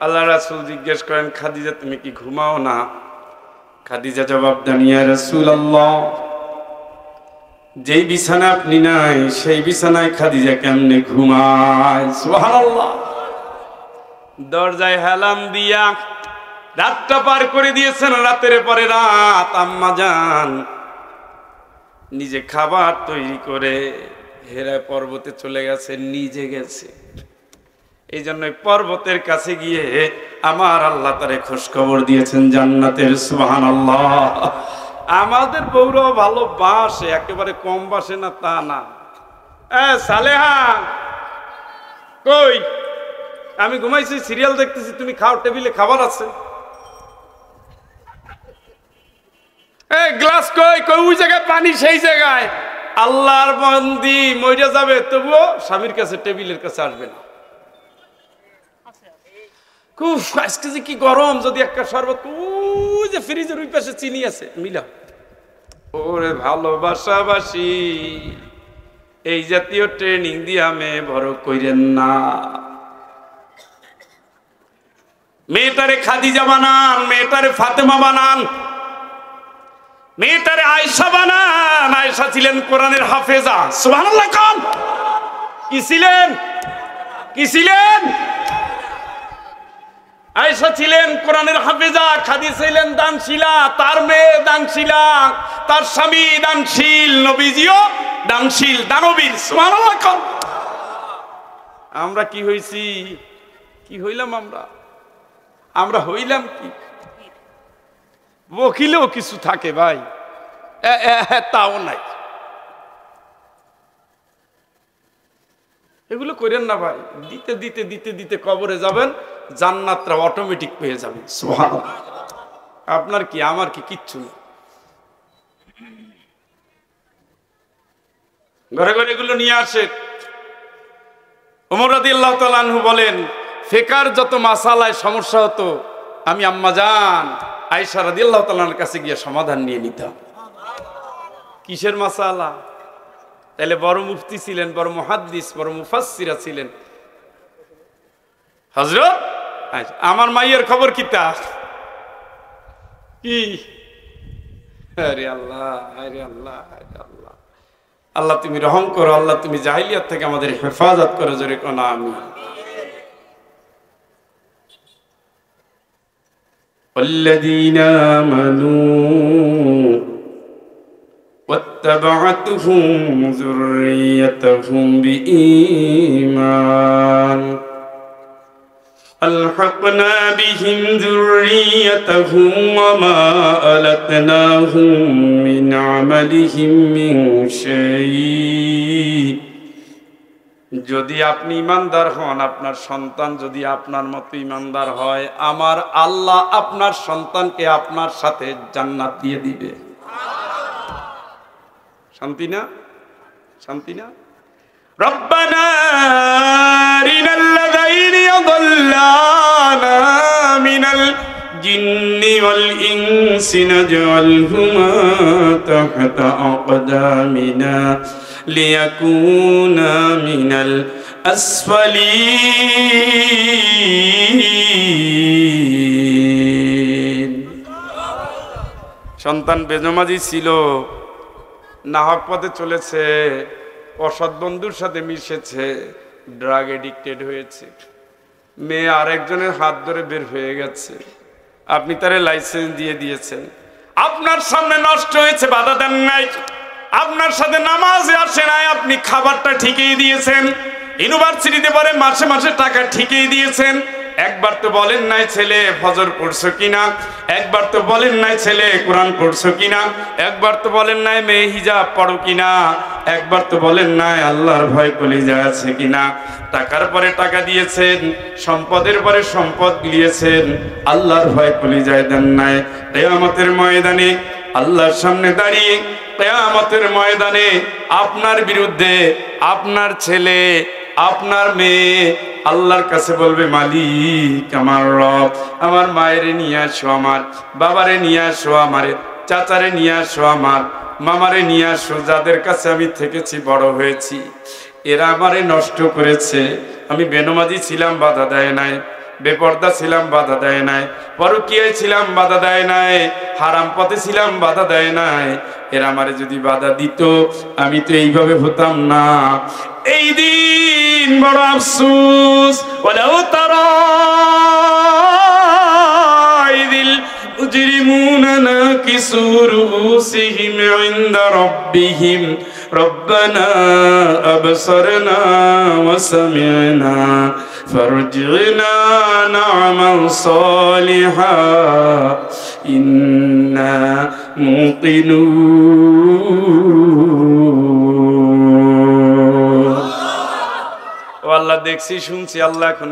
আল্লাহ রাসূল জিজ্ঞেস করেন, খাদিজা তুমি কি ঘুমাও না? খাদিজা জবাব দেন, ইয়া রাসূলুল্লাহ
যেই বিছানা আপনি নাই সেই বিছানায় খাদিজা কেমনে ঘুমায় সুবহানাল্লাহ।
দরজায় হেলান দিয়া রাতটা পার করে দিয়েছেন, রাতের পরে রাত আম্মা জান নিজে খাবার তৈরি করে হেরা পর্বতে চলে গেছে, নিজে গেছে। এই জন্য পর্বতের কাছে গিয়ে আমার আল্লাহ তারে খোঁজ খবর দিয়েছেন জান্নাতের সুবহানাল্লাহ। আমাদের বউরাও ভালো বাসে, একেবারে কম বাসে না তা না। সালেহা কই? আমি ঘুমাইছি, সিরিয়াল দেখতেছি, তুমি খাও, টেবিলে খাবার আছে। গ্লাস কই? কই ওই জায়গায় পানি, সেই জায়গায়। আল্লাহর বন্দি মইরা যাবে তবুও স্বামীর কাছে টেবিলের কাছে আসবে না। খুব আজকে যে কি গরম, যদি একটা শরবত ওই যে ফ্রিজের ওই পাশে চিনি আছে মিলা। ওরে ভালোবাসাবাসী, এই জাতীয় ট্রেনিং দিয়ে মেয়ে বড় কইরেন না। মেয়েটারে খাদিজা বানান, মেয়েটারে ফাতেমা বানান, মেয়েটারে আয়েশা বানান। আয়েশা ছিলেন কোরআনের হাফেজা সুবহানাল্লাহ। কোন কি ছিলেন? কি ছিলেন? আয়েশা ছিলেন কোরআনের হাফেজা, খাদিজা ছিলেন দানশীলা, তার মেয়ে দানশীলা, তার স্বামী দানশীল, নবীজিও দানশীল, দানবীর সুবহানাল্লাহ। কোন আমরা কি হইছি? কি হইলাম আমরা? আমরা হইলাম কি? বকিলেও কিছু থাকে ভাই, তাও নাই। এগুলো করেন না ভাই। দিতে দিতে দিতে দিতে কবরে যাবেন, জান্নাতটা অটোমেটিক পেয়ে যাবেন সুবহানাল্লাহ। আপনার কি আমার কি কিচ্ছু না। ঘরে ঘরে এগুলো নিয়ে আসে। ওমর রাদিয়াল্লাহু তাআলা আনহু বলেন, ফিকার যত মাসালায় সমস্যা হতো আমি আম্মা জান আয়েশা রাদিয়াল্লাহু তাআলার কাছে গিয়ে সমাধান নিয়ে নিতাম। কিসের মাসালা? তাহলে বড় মুফতি ছিলেন, বড় মুহাদ্দিস, বড় মুফাসসিরা ছিলেন হযরত আয়েশা। আমার মাইয়ের খবর কিতা কি? আরে আল্লাহ, আরে আল্লাহ, আরে আল্লাহ। আল্লাহ তুমি রহম করো, আল্লাহ তুমি জাহিলিয়াত থেকে আমাদের হেফাজত করো, জোরে কোন আমিন।
والذين آمنوا واتبعتهم ذريتهم بإيمان ألحقنا بهم ذريتهم وما ألتناهم من عملهم من شيء। যদি আপনি ইমানদার হন, আপনার সন্তান যদি আপনার মতো ইমানদার হয়, আমার আল্লাহ আপনার সন্তানকে আপনার সাথে জান্নাত দিয়ে দিবে। শান্তি না? শান্তি না? রব্বানা আরিনাল্লাযাইনি ইয়াদাল্লানা মিনাল জিন্নি ওয়াল ইনসি নাজআলহুমা তাহতা আকদামিনা লিয়াকুনা মিনাল আসফালিন। সন্তান বেজমাজি ছিল, নাহক পথে চলেছে, অসৎ বন্ধুর সাথে মিশেছে, ড্রাগ এডিক্টেড হয়েছে, মেয়ে আরেকজনের হাত ধরে বের হয়ে গেছে, আপনি তারে লাইসেন্স দিয়ে দিয়েছেন, আপনার সামনে নষ্ট হয়েছে, বাধা দেন নাই, আপনার সাথে নামাজে আসে নাই, আপনি খাবারটা ঠিকই দিয়েছেন, ইউনিভার্সিটিতে পড়ে মাসে মাসে টাকা ঠিকই দিয়েছেন, একবার তো বলেন নাই ছেলে ফজর পড়ছো কিনা, একবার তো বলেন নাই ছেলে কোরআন পড়ছো কিনা, একবার তো বলেন নাই মেয়ে হিজাব পড়ো কিনা, একবার তো বলেন নাই আল্লাহর ভয় কলিজা আছে কিনা। টাকার পরে টাকা দিয়েছেন, সম্পদের পরে সম্পদ দিয়েছেন, আল্লাহর ভয় কলিজায় দেন নাই। কিয়ামতের ময়দানে আল্লাহর সামনে দাঁড়িয়ে, কিয়ামতের ময়দানে আপনার বিরুদ্ধে আপনার ছেলে, আপনার মেয়ে আল্লাহর কাছে বলবে, মালিক আমার রব, আমার মায়েরে নিয়ে আসো, আমার বাবারে নিয়ে আসো, আমার চাচারে নিয়ে আসো, আমার মামারে নিয়ে আসো, যাদের কাছে আমি থেকেছি, বড় হয়েছি, এরা আমারে নষ্ট করেছে, আমি বেনমাজি ছিলাম, বাধা দেয় নাই, বেপর্দা ছিলাম বাধা দেয় নাই, পরকীয়ায় ছিলাম বাধা দেয় নাই, হারাম পথে ছিলাম বাধা দেয় নাই। এরা আমারে যদি বাধা দিত আমি তো এইভাবে হতাম না। এই দিন বড় আফসোস, ওয়ালাউ তারা ইযিল মুজরিমুনা নাকিসু রুউসিহিম ইনদা রাব্বিহিম রব্বানা আবসারনা ওয়া সামি'না ফারজি'না না'মাল সালিহা ইন্না মুকিনুন। ও আল্লাহ, দেখছি শুনছি আল্লাহ, এখন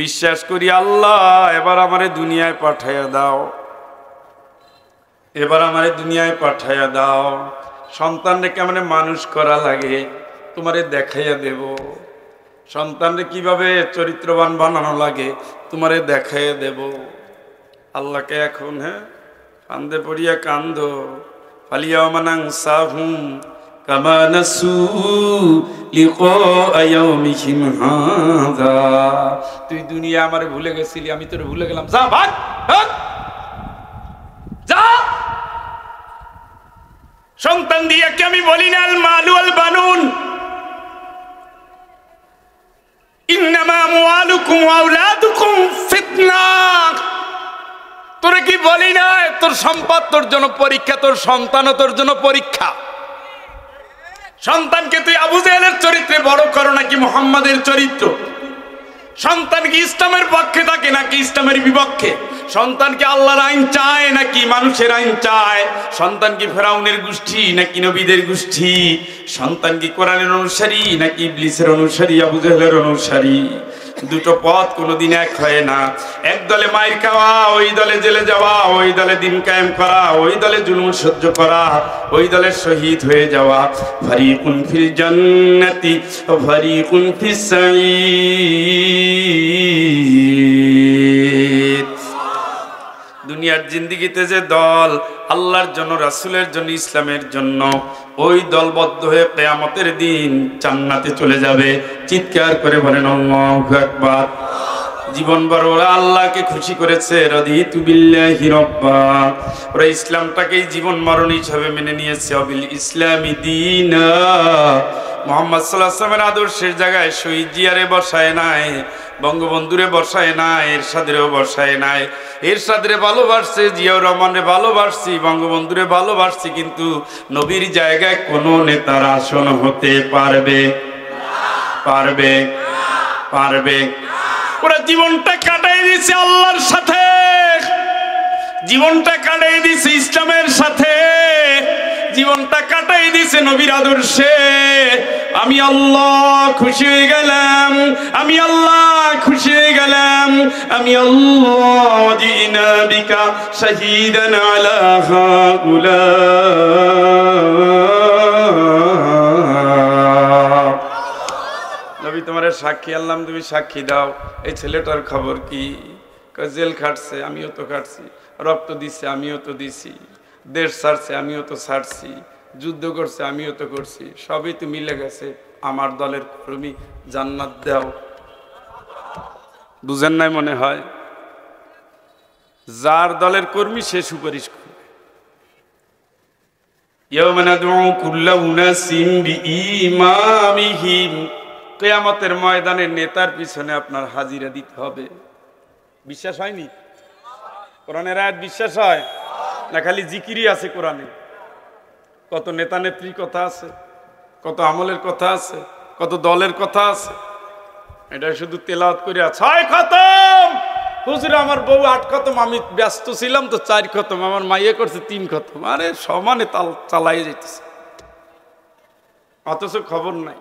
বিশ্বাস করি আল্লাহ, এবার আমারে দুনিয়ায় পাঠাইয়া দাও, এবার আমারে দুনিয়ায় পাঠাইয়া দাও। সন্তানরে কেমন মানুষ করা লাগে তোমারে দেখাইয়া দেব, সন্তানরে কিভাবে চরিত্রবান বানানো লাগে তোমারে দেখাইয়া দেব। আল্লাহকে এখন কান্দে পড়িয়া কান্দ, ফালিয়াওমা নানসাহুম কামা নাসু লিকা ইয়াউমিহিম হাযা। তুই দুনিয়া আমারে ভুলে গেছিলি, আমি তোরে ভুলে গেলাম, যা ভাগ ভাগ যা। সন্তান দিয়ে কি আমি বলি না আল মালু আল বানুন ইন্নামা আমওয়ালুকুম ওয়া আওলাদুকুম ফিতনা। তোরে কি বলি না তোর সম্পদ তোর জন্য পরীক্ষা, তোর সন্তানও তোর জন্য পরীক্ষা। সন্তানকে তুই আবু জেহেলের চরিত্রে বড় করো নাকি মুহাম্মাদের চরিত্র? সন্তান কি ইসলামের পক্ষে থাকে নাকি ইসলামের বিপক্ষে? সন্তান কি আল্লাহর আইন চায় নাকি মানুষের আইন চায়? সন্তান কি ফেরাউনের গোষ্ঠী নাকি নবীদের গোষ্ঠী? সন্তান কি কোরআনের অনুসারী নাকি ইবলিসের অনুসারী, আবু জেহেলের অনুসারী? দুটো পথ কোনোদিন এক হয় না। এক দলে মাইর খাওয়া, ওই দলে জেলে যাওয়া, ওই দলে দিন কায়েম করা, ওই দলে জুলুম সহ্য করা, ওই দলে শহীদ হয়ে যাওয়া। ফারিকুন ফিল জান্নাতি ওয়া ফারিকুন ফিস সাঈর। দুনিয়ার জিন্দেগিতে যে দল আল্লাহর জন্য, রাসূলের জন্য, ইসলামের জন্য, ওই দলবদ্ধ হয়ে কিয়ামতের দিন জান্নাতে চলে যাবে। চিৎকার করে বলেন আল্লাহু আকবার। জীবনভর ওরা আল্লাহকে খুশি করেছে, রাদিতু বিল্লাহি রাব্বা। ওরা ইসলামটাকেই জীবন মরণ হিসাবে মেনে নিয়েছে। অবিল ইসলামি দীনা। মুহাম্মদ সাল্লাল্লাহু আলাইহি ওয়াসাল্লামের আদর্শের জায়গায় শহীদ জিয়ারে বসায় নাই, বঙ্গবন্ধুরে বসায় নাই, এরশাদেরও বসায় নাই। এরশাদরে ভালোবাসছে, জিয়াউর রহমানরে ভালোবাসছি, বঙ্গবন্ধুরে ভালোবাসছি, কিন্তু নবীর জায়গায় কোন নেতার আসন হতে পারবে? পারবে? পারবে? ওরা জীবনটা কাটাই দিয়েছে আল্লাহর সাথে, জীবনটা কাটাই দিয়েছে ইসলামের সাথে, জীবনটা কাটাই দিয়েছে নবীর আদর্শে। আমি আল্লাহ খুশি হয়ে গেলাম, আমি আল্লাহ খুশি হয়ে গেলাম, আমি আল্লাহ জিনা বিকা শাহীদান আলা হাউলা। নবী তোমার সাক্ষী আনলাম, তুমি সাক্ষী দাও। এই ছেলেটার খবর কি? জেল খাটছে, আমিও তো খাটছি, রক্ত দিচ্ছে, আমিও তো দিছি, দেশ ছাড়ছে, আমিও তো ছাড়ছি, যুদ্ধ করছে, আমিও তো করছি, সবই তো মিলে গেছে। আমার দলের কর্মী, জান্নাত দাও। বুঝেন নাই মনে হয়? যার দলের কর্মী সে সুপারিশ করবে। ইয়াওমা নাদউ কুল্লা উনাসিম বিইমামিহিম। কিয়ামতের ময়দানে নেতার পিছনে আপনার হাজিরা দিতে হবে। বিশ্বাস হয়নি? কোরআনের আয়াত বিশ্বাস হয় না? খালি জিকিরই আছে কোরআনে? কত নেতা নেত্রীর কথা আছে, কত আমলের কথা আছে, কত দলের কথা আছে। এটা শুধু তেলাওয়াত করে ছয় খতম, হুজুর আমার বউ 8 খতম, আমি ব্যস্ত ছিলাম তো 4 খতম, আমার মাইয়ে করছে 3 খতম। আরে সমানে তাল চালাই যাইতেছে, অথচ খবর নাই।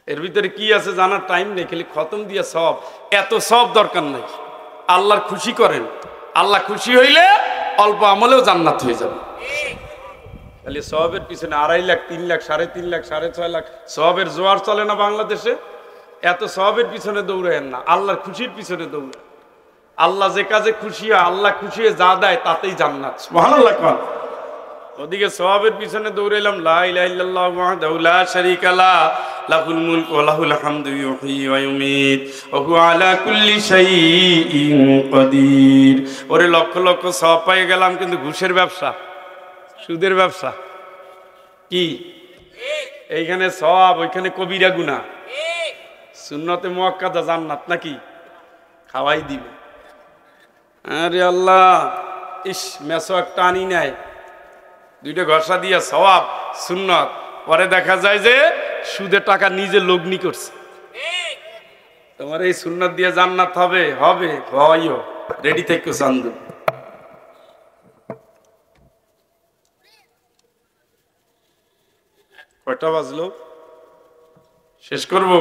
এর ভিতরে কি আছে জানার টাইম নেই, খালি খতম দিয়ে সব। এত সব দরকার নাই। আল্লাহর খুশি করেন, আল্লাহ খুশি হইলে অল্প আমলেও জান্নাত হয়ে যাবে। খালি সবের পিছনে 2.5 লাখ, 3 লাখ, 3.5 লাখ, 6.5 লাখ সবের জোয়ার চলে না বাংলাদেশে? এত সবের পিছনে দৌড়েন না, আল্লাহর খুশির পিছনে দৌড়েন। আল্লাহ যে কাজে খুশি হয়, আল্লাহ খুশি হয়ে যা দেয় তাতেই জান্নাত। সুবহানাল্লাহ।
ওদিকে সওয়াবের পিছনে দৌড়াইলাম, লা ইলাহা ইল্লাল্লাহু ওয়াহদাহু লা শারীকা লাহু লাহুল মুলকু ওয়া লাহুল হামদু ইউহয়ি ওয়া ইউমীত ওয়া হুয়া আলা কুল্লি শাইইন কাদির। ওরে লক্ষ লক্ষ সওয়াব পেয়ে গেলাম, কিন্তু ঘুষের ব্যবসা, সুদের ব্যবসা কি? এইখানে সওয়াব, ওইখানে কবিরা গুনাহ। সুন্নতে মুআক্কাদা জান্নাত নাকি? খাওয়াই দিবে। আরে আল্লাহ, ইস মেসো একটা আনি নাই, দুইটা ঘষা দিয়া সওয়াব সুন্নত, পরে দেখা যায় যে সুদে টাকা নিজে লগ্নি করছে। তোমার এই সুন্নত দিয়ে জান্নাত হবে? হবে, হয়ও, রেডি থেকে চান্দু। কয়টা বাজলো? শেষ করব?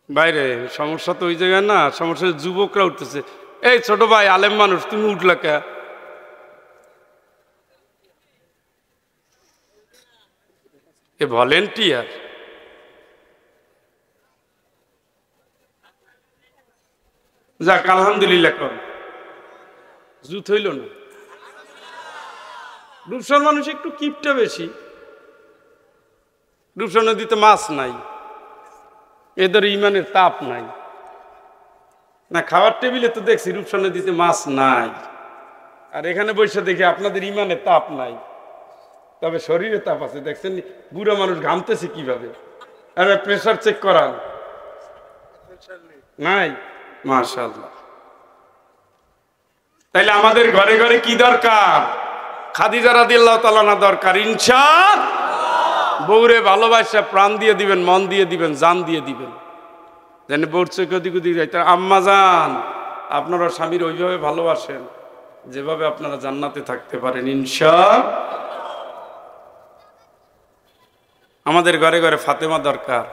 বাইরে সমস্যা তো ওই জায়গায় না, সমস্যা যুবকরা উঠতেছে। এই ছোট ভাই, আলেম মানুষ, তুমি উঠলা কে? এ ভলেন্টিয়ার। যাক আলহামদুলিল্লাহ, কর জুত হইল না। রূপসার মানুষ একটু কিপটা বেশি। রূপসা নদীতে মাছ নাই, এদের ইমানের তাপ নাই না। খাওয়ার টেবিলে তো দেখছি রূপসা নদীতে মাছ নাই, আর এখানে বসে দেখি আপনাদের ইমানের তাপ নাই, তবে শরীরে তাপ আছে। দেখছেন বুড়ো মানুষ ঘামতেছে কিভাবে? আরে প্রেসার চেক করান, নাই? মাশাআল্লাহ। তাইলে আমাদের ঘরে ঘরে কি দরকার? খাদিজা রাদিয়াল্লাহু তাআলা আনহা দরকার। ইনশাআল্লাহ বউরে ভালোবাসা প্রাণ দিয়ে দিবেন, মন দিয়ে দিবেন, জান দিয়ে দিবেন, যেন বউর চোখে ওদিক ওদিক যাইতে। আম্মা জান, আপনারা স্বামীর ওইভাবে ভালোবাসেন যেভাবে আপনারা জান্নাতে থাকতে পারেন ইনশাআল্লাহ। আমাদের ঘরে ঘরে ফাতেমা দরকার।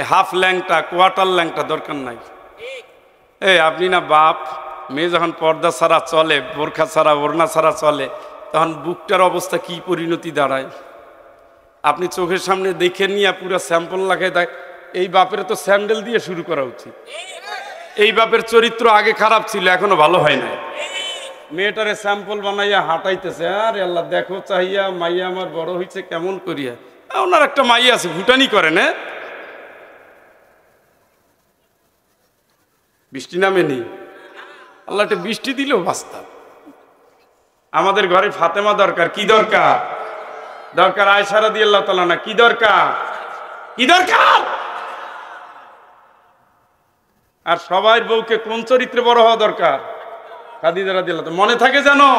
এই হাফ ল্যাংটা, কোয়ার্টার ল্যাংটা দরকার নাই। এই আপনি না বাপ, মেয়ে যখন পর্দা ছাড়া চলে, বোরখা ছাড়া, ওড়না ছাড়া চলে, তখন বুকটার অবস্থা কি পরিণতি দাঁড়ায়? আপনি চোখের সামনে দেখে নিয়ে পুরো স্যাম্পল লাগাই দেয়। এই বাপের তো স্যান্ডেল দিয়ে শুরু করা উচিত। এই বাপের চরিত্র আগে খারাপ ছিল, এখনো ভালো হয় না। মেয়েটারে স্যাম্পল বানাইয়া হাঁটাইতেছে, আরে আল্লাহ দেখো চাহিয়া মাইয়া আমার বড় হয়েছে কেমন করিয়া। ওনার একটা মাইয়া আছে, ভুটানি করে না। বৃষ্টি নামেনি, আল্লাহ একটা বৃষ্টি দিলেও বাস্তব। আমাদের ঘরে ফাতেমা দরকার। কি দরকার? দরকার আয়েশা রাদিয়াল্লাহু তাআলা না। কি দরকার? কি দরকার? আর সবাই বউকে কোন চরিত্রে বড় হওয়া দরকার? খাদিজা রাদিয়াল্লাহু তাআলা। মনে থাকে জানো,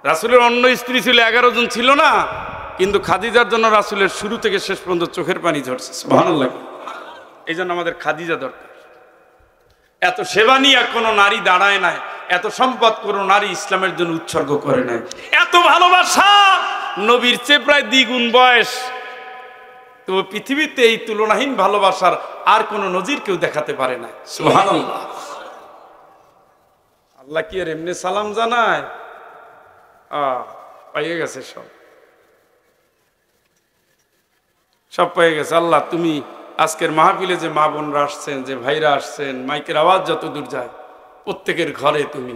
রাসূলের অন্য স্ত্রী ছিল 11 জন, ছিল না? কিন্তু খাদিজার জন্য রাসূলের শুরু থেকে শেষ পর্যন্ত চোখের পানি ঝরছে। সুবহানাল্লাহ। এই জন্য আমাদের খাদিজা দরকার। এত সেবা নিয়ে কোনো নারী দাঁড়ায় নাই, এত সম্পদ কোনো নারী ইসলামের জন্য উৎসর্গ করে নাই। এত ভালোবাসা, নবীর চেয়ে প্রায় দ্বিগুণ বয়স, তো পৃথিবীতে এই তুলনাহীন ভালোবাসার আর কোনো নজির কেউ দেখাতে পারে না। সুবহানাল্লাহ। আল্লাহ কি আর এমনি সালাম জানায়? পাইয়ে গেছে, সব পেয়ে গেছে। আল্লাহ তুমি আজকের মাহফিলে যে মা বোনরা আসছেন, যে ভাইরা আসছেন, মাইকের আওয়াজ যত দূর যায়, প্রত্যেকের ঘরে তুমি